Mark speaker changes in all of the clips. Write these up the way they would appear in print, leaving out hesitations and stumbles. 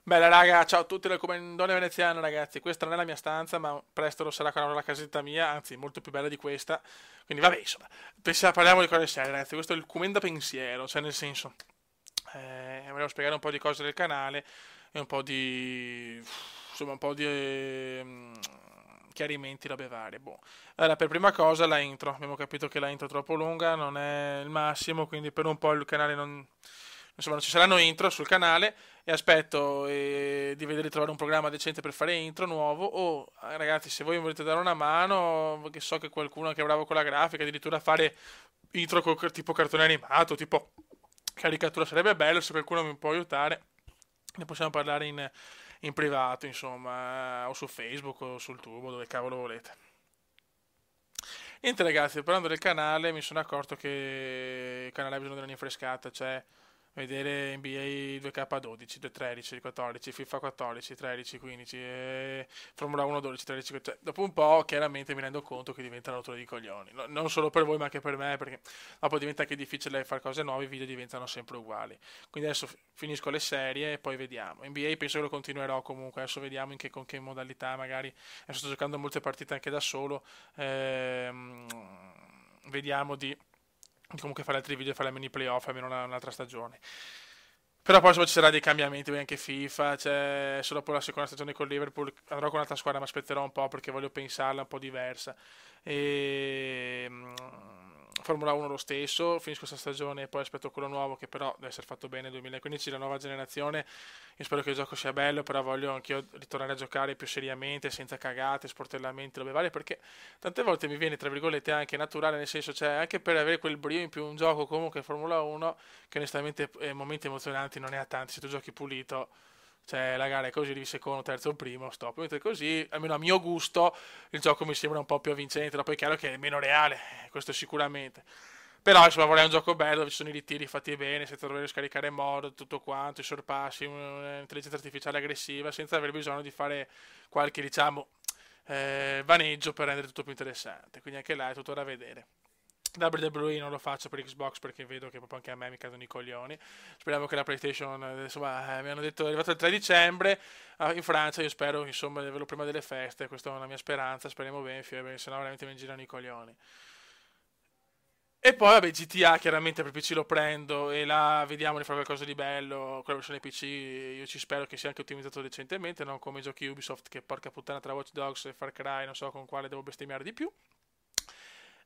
Speaker 1: Bella raga, ciao a tutti dal comandone veneziano ragazzi, questa non è la mia stanza ma presto lo sarà quando avrò la casetta mia, anzi molto più bella di questa, quindi vabbè insomma, parliamo di cose serie ragazzi, questo è il Comenda Pensiero, cioè nel senso, volevo spiegare un po' di cose del canale e un po' di, insomma un po' di chiarimenti, robe varie, boh. Allora per prima cosa la intro, abbiamo capito che la intro è troppo lunga, non è il massimo, quindi per un po' il canale non... Insomma, non ci saranno intro sul canale e aspetto di vedere di trovare un programma decente per fare intro nuovo o ragazzi se voi mi volete dare una mano che so che qualcuno che è bravo con la grafica addirittura fare intro tipo cartone animato tipo caricatura sarebbe bello se qualcuno mi può aiutare ne possiamo parlare in privato insomma o su Facebook o sul tubo dove cavolo volete. Niente ragazzi, parlando del canale mi sono accorto che il canale ha bisogno di una rinfrescata, cioè vedere NBA 2K12, 213, 14, FIFA 14, 13, 15, Formula 1 12, 13, cioè, dopo un po' chiaramente mi rendo conto che diventano rotture di coglioni, non solo per voi ma anche per me, perché dopo diventa anche difficile fare cose nuove, i video diventano sempre uguali. Quindi adesso finisco le serie e poi vediamo. NBA penso che lo continuerò comunque, adesso vediamo con che modalità, magari adesso sto giocando molte partite anche da solo, vediamo di comunque fare altri video e fare mini playoff almeno un'altra stagione. Però poi insomma, ci saranno dei cambiamenti anche FIFA, c'è solo poi la seconda stagione con Liverpool, andrò con un'altra squadra ma aspetterò un po' perché voglio pensarla un po' diversa. E, Formula 1 lo stesso, finisco questa stagione e poi aspetto quello nuovo che però deve essere fatto bene nel 2015, la nuova generazione. Io spero che il gioco sia bello, però voglio anch'io ritornare a giocare più seriamente, senza cagate, sportellamenti, robe varie, perché tante volte mi viene, tra virgolette, anche naturale, nel senso, cioè, anche per avere quel brio in più un gioco comunque Formula 1, che onestamente momenti emozionanti non ne ha tanti, se tu giochi pulito, cioè la gara è così, arrivi secondo, terzo, primo, stop, mentre così, almeno a mio gusto, il gioco mi sembra un po' più avvincente, dopo è chiaro che è meno reale, questo sicuramente. Però insomma vorrei un gioco bello dove ci sono i ritiri fatti bene, senza dover scaricare mod, tutto quanto, i sorpassi, un'intelligenza artificiale aggressiva, senza aver bisogno di fare qualche, diciamo, vaneggio per rendere tutto più interessante. Quindi anche là è tutto da vedere. WWE non lo faccio per Xbox perché vedo che proprio anche a me mi cadono i coglioni. Speriamo che la PlayStation, insomma, mi hanno detto è arrivato il 3 dicembre in Francia, io spero insomma di averlo prima delle feste, questa è una mia speranza, speriamo bene, se no veramente mi girano i coglioni. E poi, vabbè, GTA chiaramente per PC lo prendo e là vediamo di fare qualcosa di bello. Con la versione PC io ci spero che sia anche ottimizzato decentemente, non come i giochi Ubisoft che porca puttana tra Watch Dogs e Far Cry, non so con quale devo bestemmiare di più.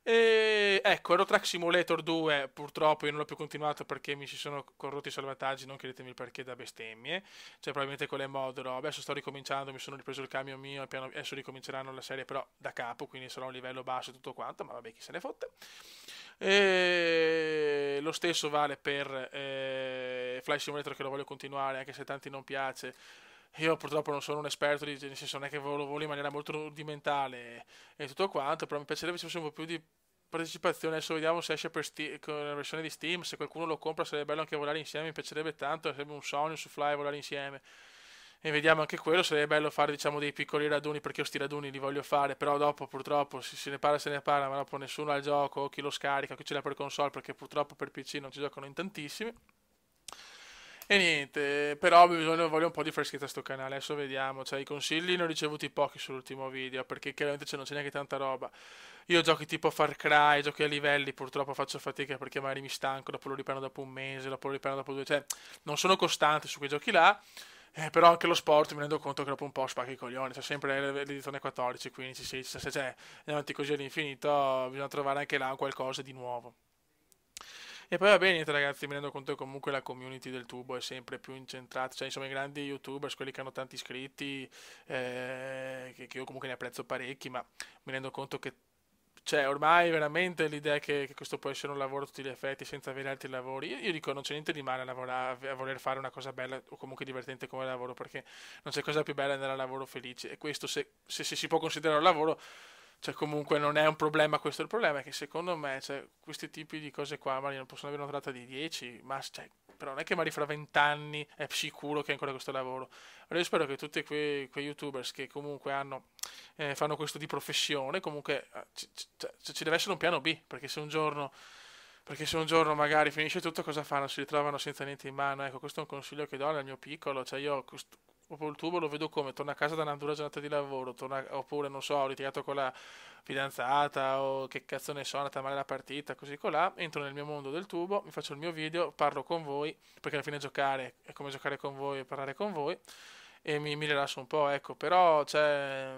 Speaker 1: E ecco, Euro Truck Simulator 2 purtroppo io non l'ho più continuato perché mi si sono corrotti i salvataggi, non chiedetemi il perché da bestemmie, cioè probabilmente con le mod, no, adesso sto ricominciando, mi sono ripreso il camion mio, e adesso ricominceranno la serie però da capo, quindi sarò a un livello basso e tutto quanto, ma vabbè chi se ne fotte. E lo stesso vale per Fly Simulator che lo voglio continuare anche se a tanti non piace. Io purtroppo non sono un esperto, nel senso non è che volo in maniera molto rudimentale e tutto quanto, però mi piacerebbe se fosse un po' più di partecipazione. Adesso vediamo se esce con la versione di Steam, se qualcuno lo compra sarebbe bello anche volare insieme, mi piacerebbe tanto, sarebbe un sogno su Fly volare insieme. E vediamo anche quello, sarebbe bello fare diciamo dei piccoli raduni perché io sti raduni li voglio fare, però dopo purtroppo se ne parla, ma dopo nessuno ha il gioco, o chi lo scarica, chi ce l'ha per console perché purtroppo per PC non ci giocano in tantissimi. E niente, però voglio un po' di freschezza a sto canale, adesso vediamo, cioè i consigli ne ho ricevuti pochi sull'ultimo video, perché chiaramente non c'è neanche tanta roba. Io giochi tipo Far Cry, giochi a livelli, purtroppo faccio fatica perché magari mi stanco, dopo lo riprendo dopo un mese, dopo lo riprendo dopo due, cioè non sono costante su quei giochi là, però anche lo sport mi rendo conto che dopo un po' spacca i coglioni, c'è sempre l'edizione 14, 15, 16, 17, cioè andiamo avanti così all'infinito, bisogna trovare anche là qualcosa di nuovo. E poi va bene, niente, ragazzi, mi rendo conto che comunque la community del tubo è sempre più incentrata, cioè insomma i grandi youtubers, quelli che hanno tanti iscritti, che io comunque ne apprezzo parecchi, ma mi rendo conto che cioè, ormai veramente l'idea che questo può essere un lavoro a tutti gli effetti senza avere altri lavori. Io dico non c'è niente di male a, a voler fare una cosa bella o comunque divertente come lavoro, perché non c'è cosa più bella andare al lavoro felice. E questo, se si può considerare un lavoro, cioè comunque non è un problema. Questo il problema è che secondo me, cioè, questi tipi di cose qua magari non possono avere una durata di 10, ma cioè, però non è che magari fra 20 anni è sicuro che è ancora questo lavoro. Allora io spero che tutti quei youtubers che comunque fanno questo di professione, comunque ci deve essere un piano B, perché se un giorno magari finisce tutto, cosa fanno? Si ritrovano senza niente in mano. Ecco, questo è un consiglio che do al mio piccolo, cioè io proprio il tubo lo vedo come torno a casa da una dura giornata di lavoro, oppure non so, ho litigato con la fidanzata o che cazzo ne so, è andata male la partita, così colà, entro nel mio mondo del tubo, mi faccio il mio video, parlo con voi, perché alla fine giocare è come giocare con voi e parlare con voi, e mi rilasso un po', ecco, però cioè,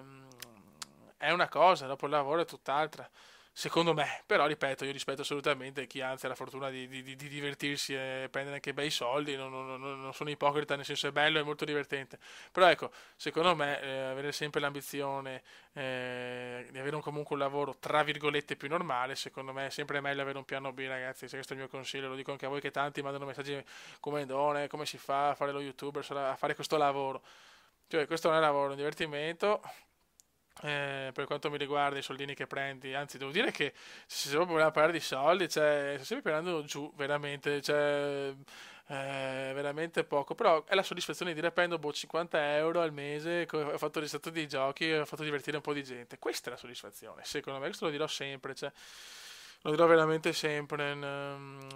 Speaker 1: è una cosa, dopo il lavoro è tutt'altra. Secondo me, però ripeto, io rispetto assolutamente chi anzi ha la fortuna di divertirsi e prendere anche bei soldi, non sono ipocrita, nel senso è bello, è molto divertente. Però ecco, secondo me avere sempre l'ambizione di avere comunque un lavoro tra virgolette più normale, secondo me è sempre meglio avere un piano B, ragazzi, cioè, questo è il mio consiglio, lo dico anche a voi che tanti mandano messaggi come Done, come si fa a fare lo youtuber, a fare questo lavoro. Cioè, questo non è lavoro, è un divertimento. Per quanto mi riguarda, i soldini che prendi, anzi, devo dire che se proprio vogliamo parlare di soldi, cioè, sto sempre prendendo giù, veramente, cioè, veramente poco. Però è la soddisfazione di dire prendo boh, 50 euro al mese, ho fatto il risetto dei giochi, ho fatto divertire un po' di gente. Questa è la soddisfazione, secondo me, questo lo dirò sempre, cioè, lo dirò veramente sempre.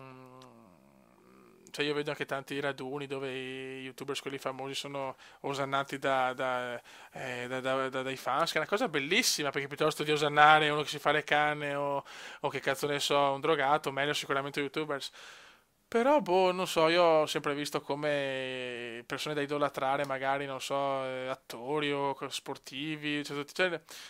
Speaker 1: Cioè io vedo anche tanti raduni dove i youtubers, quelli famosi, sono osannati dai fans, che è una cosa bellissima, perché piuttosto di osannare uno che si fa le canne o che cazzo ne so, un drogato, meglio sicuramente youtubers. Però, boh, non so, io ho sempre visto come persone da idolatrare, magari, non so, attori o sportivi, cioè,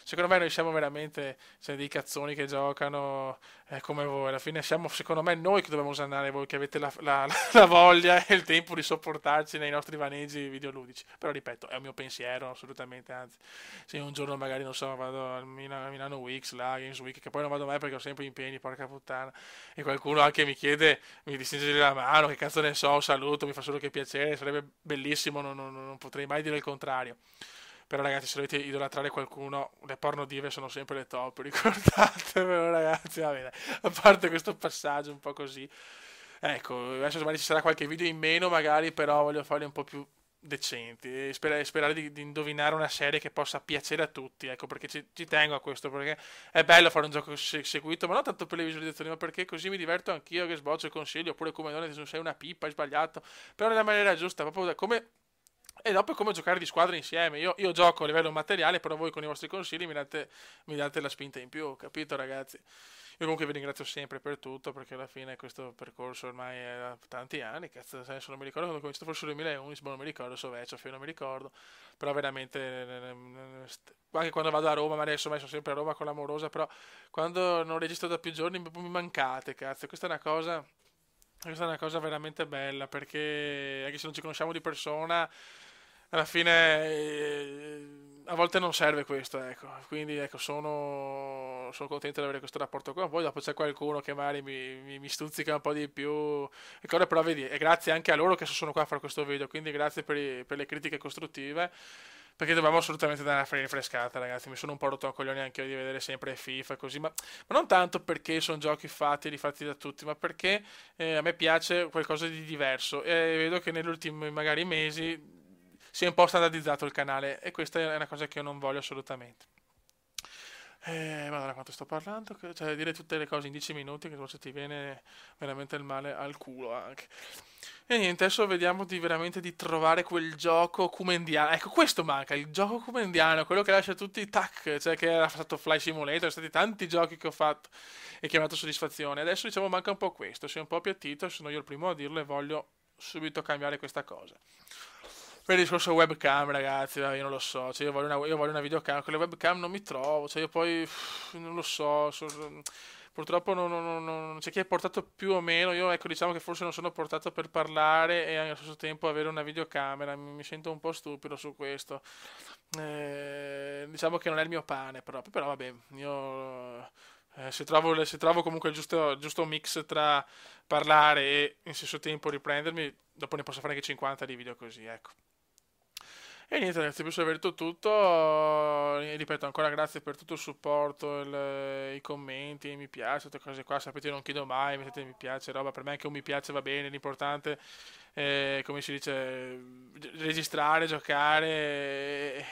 Speaker 1: secondo me noi siamo veramente cioè, dei cazzoni che giocano come voi. Alla fine siamo, secondo me, noi che dobbiamo usare voi che avete la voglia e il tempo di sopportarci nei nostri vaneggi videoludici. Però, ripeto, è un mio pensiero, assolutamente, anzi, se io un giorno magari, non so, vado al Milano Weeks, là, Games Week, che poi non vado mai perché ho sempre impegni, porca puttana, e qualcuno anche mi chiede mi distingue la mano, che cazzo ne so, un saluto, mi fa solo che piacere, sarebbe bellissimo, non potrei mai dire il contrario. Però ragazzi, se dovete idolatrare qualcuno, le porno dive sono sempre le top, ricordatevelo ragazzi, va bene. A parte questo passaggio un po' così. Ecco, adesso magari ci sarà qualche video in meno, magari, però voglio farli un po' più decenti e sperare di indovinare una serie che possa piacere a tutti, ecco, perché ci tengo a questo, perché è bello fare un gioco seguito, ma non tanto per le visualizzazioni, ma perché così mi diverto anch'io che sboccio il consiglio, oppure come non, se sei una pippa, hai sbagliato, però nella maniera giusta, proprio come. E dopo è come giocare di squadra insieme. Io gioco a livello materiale, però voi con i vostri consigli mi date la spinta in più, capito ragazzi? Io comunque vi ringrazio sempre per tutto, perché alla fine questo percorso ormai è da tanti anni, cazzo, adesso non mi ricordo quando ho cominciato, forse nel 2011, boh, non mi ricordo, so vecchio, non mi ricordo, però veramente, anche quando vado a Roma, ma adesso sono sempre a Roma con l'amorosa, però quando non registro da più giorni mi mancate, cazzo, questa è una cosa veramente bella, perché anche se non ci conosciamo di persona, alla fine a volte non serve questo, ecco. Quindi ecco, sono contento di avere questo rapporto con voi. Dopo c'è qualcuno che magari mi stuzzica un po' di più. Ricordo però, vedi, e grazie anche a loro che sono qua a fare questo video, quindi grazie per le critiche costruttive. Perché dobbiamo assolutamente dare una rinfrescata, ragazzi. Mi sono un po' rotto a coglioni anche io di vedere sempre FIFA e così, ma non tanto perché sono giochi fatti e rifatti da tutti, ma perché a me piace qualcosa di diverso e vedo che negli ultimi magari mesi si è un po' standardizzato il canale e questa è una cosa che io non voglio assolutamente. Madonna, quanto sto parlando? Cioè, dire tutte le cose in 10 minuti che forse ti viene veramente il male al culo anche. E niente, adesso vediamo veramente di trovare quel gioco cumendiano. Ecco, questo manca, il gioco cumendiano, quello che lascia tutti tac, cioè che era stato Fly Simulator, sono stati tanti giochi che ho fatto e che mi ha dato soddisfazione. Adesso diciamo manca un po' questo, si è un po' appiattito, sono io il primo a dirlo e voglio subito cambiare questa cosa. Per il discorso webcam, ragazzi, io non lo so, cioè io voglio una videocam, con le webcam non mi trovo, cioè io poi non lo so, purtroppo c'è chi è portato più o meno, io ecco diciamo che forse non sono portato per parlare e allo stesso tempo avere una videocamera, mi sento un po' stupido su questo. Diciamo che non è il mio pane proprio, però vabbè, io se trovo comunque il giusto mix tra parlare e in stesso tempo riprendermi, dopo ne posso fare anche 50 di video così, ecco. E niente, ragazzi, penso di aver detto tutto. Ripeto ancora grazie per tutto il supporto, i commenti, i mi piace, tutte cose qua. Sapete, io non chiedo mai, mettete mi piace, roba. Per me anche un mi piace va bene. L'importante è, come si dice, registrare, giocare e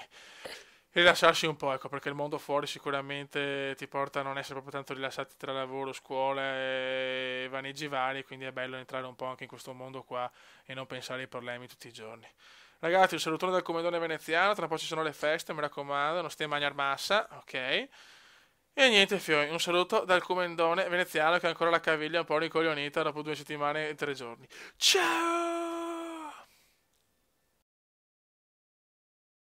Speaker 1: rilassarsi un po', ecco, perché il mondo fuori sicuramente ti porta a non essere proprio tanto rilassati tra lavoro, scuola e vaneggi vari. Quindi è bello entrare un po' anche in questo mondo qua e non pensare ai problemi tutti i giorni. Ragazzi, un salutone dal comendone veneziano, tra un po' ci sono le feste, mi raccomando, non stia a mangiar massa, ok? E niente, fioi, un saluto dal comendone veneziano che ha ancora la caviglia un po' ricoglionita dopo 2 settimane e 3 giorni. Ciao!